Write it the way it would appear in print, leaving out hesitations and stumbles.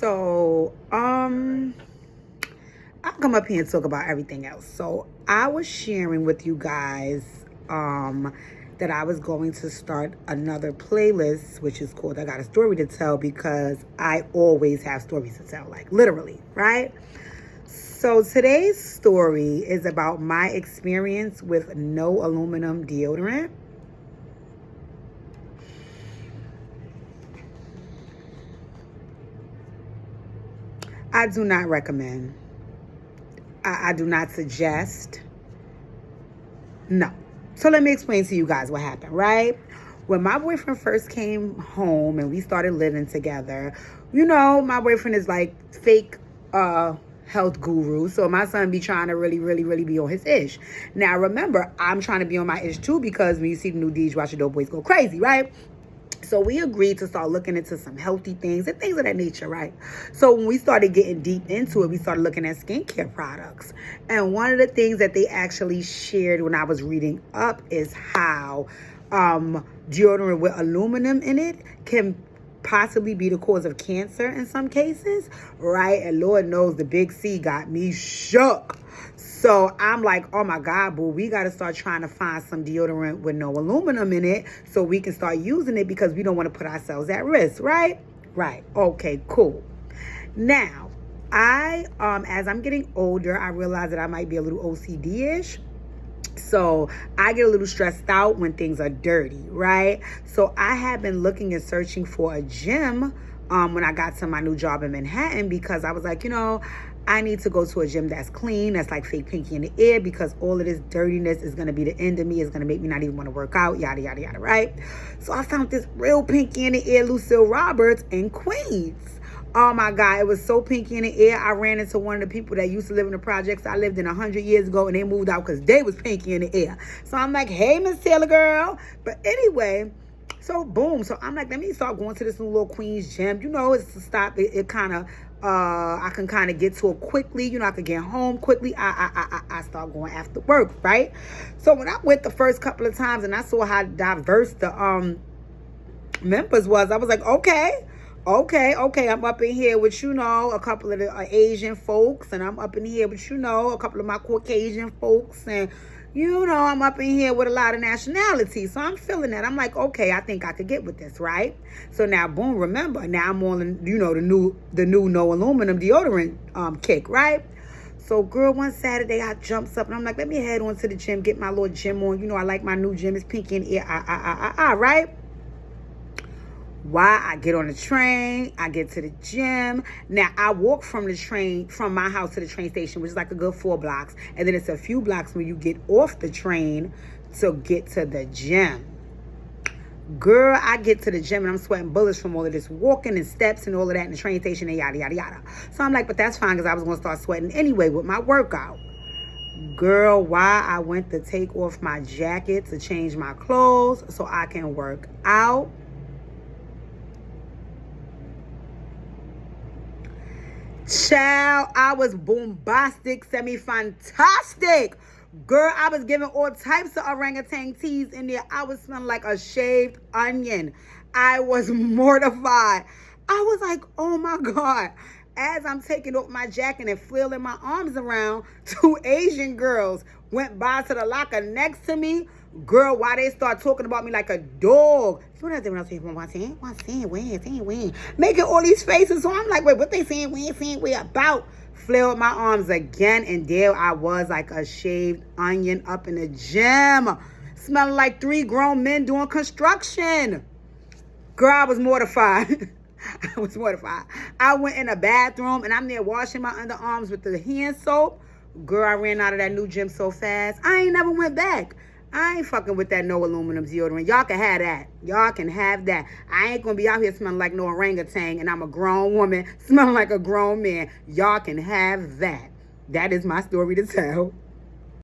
I'll come up here and talk about everything else. So I was sharing with you guys that I was going to start another playlist, which is called I Got a Story to Tell, because I always have stories to tell, like literally, right? So today's story is about my experience with no aluminum deodorant. I do not recommend. I do not suggest. No. So let me explain to you guys what happened, right? When my boyfriend first came home and we started living together, my boyfriend is like fake health guru. So my son be trying to really, really, really be on his ish. Now remember, I'm trying to be on my ish too, because when you see the new D's, watch your dope boys go crazy, right? So we agreed to start looking into some healthy things and things of that nature, right? So when we started getting deep into it, we started looking at skincare products. And one of the things that they actually shared when I was reading up is how deodorant with aluminum in it can possibly be the cause of cancer in some cases, right? And Lord knows the big C got me shook. So I'm like, oh my God, boo, we got to start trying to find some deodorant with no aluminum in it so we can start using it, because we don't want to put ourselves at risk, right? Right. Okay, cool. Now, as I'm getting older, I realize that I might be a little OCD-ish. So I get a little stressed out when things are dirty, right? So I have been looking and searching for a gym when I got to my new job in Manhattan, because I was like, I need to go to a gym that's clean, that's like fake pinky in the air, because all of this dirtiness is going to be the end of me. It's going to make me not even want to work out, yada, yada, yada, right? So I found this real pinky in the air, Lucille Roberts in Queens. Oh my God, it was so pinky in the air. I ran into one of the people that used to live in the projects I lived in 100 years ago, and they moved out because they was pinky in the air. So I'm like, hey, Miss Taylor girl. But anyway, so boom. So I'm like, let me start going to this new little Queens gym. It's to stop. It kind of, I can kind of get to it quickly. I can get home quickly. I start going after work, right? So when I went the first couple of times and I saw how diverse the members was, I was like, okay, I'm up in here with, a couple of the Asian folks, and I'm up in here with, a couple of my Caucasian folks, and, I'm up in here with a lot of nationalities. So I'm feeling that. I'm like, okay, I think I could get with this, right? So now, boom, remember, now I'm on, the new no aluminum deodorant kick, right? So, girl, one Saturday I jumps up and I'm like, let me head on to the gym, get my little gym on. I like my new gym. It's pinky in the air, right? Why? I get on the train, I get to the gym. Now, I walk from my house to the train station, which is like a good 4 blocks. And then it's a few blocks when you get off the train to get to the gym. Girl, I get to the gym and I'm sweating bullets from all of this walking and steps and all of that in the train station and yada, yada, yada. So I'm like, but that's fine, because I was going to start sweating anyway with my workout. Girl, why? I went to take off my jacket to change my clothes so I can work out. Child, I was bombastic, semi-fantastic. Girl, I was giving all types of orangutan teas in there. I was smelling like a shaved onion. I was mortified. I was like, oh my God. As I'm taking off my jacket and flailing my arms around, 2 Asian girls went by to the locker next to me. Girl, why they start talking about me like a dog? You know what I'm saying? When? Making all these faces. So I'm like, wait, what they saying? When about? Flailed my arms again, and there I was like a shaved onion up in the gym, smelling like 3 grown men doing construction. Girl, I was mortified. I went in the bathroom, and I'm there washing my underarms with the hand soap. Girl, I ran out of that new gym so fast, I ain't never went back. I ain't fucking with that no aluminum deodorant. Y'all can have that. Y'all can have that. I ain't gonna be out here smelling like no orangutan, and I'm a grown woman smelling like a grown man. Y'all can have that. That is my story to tell.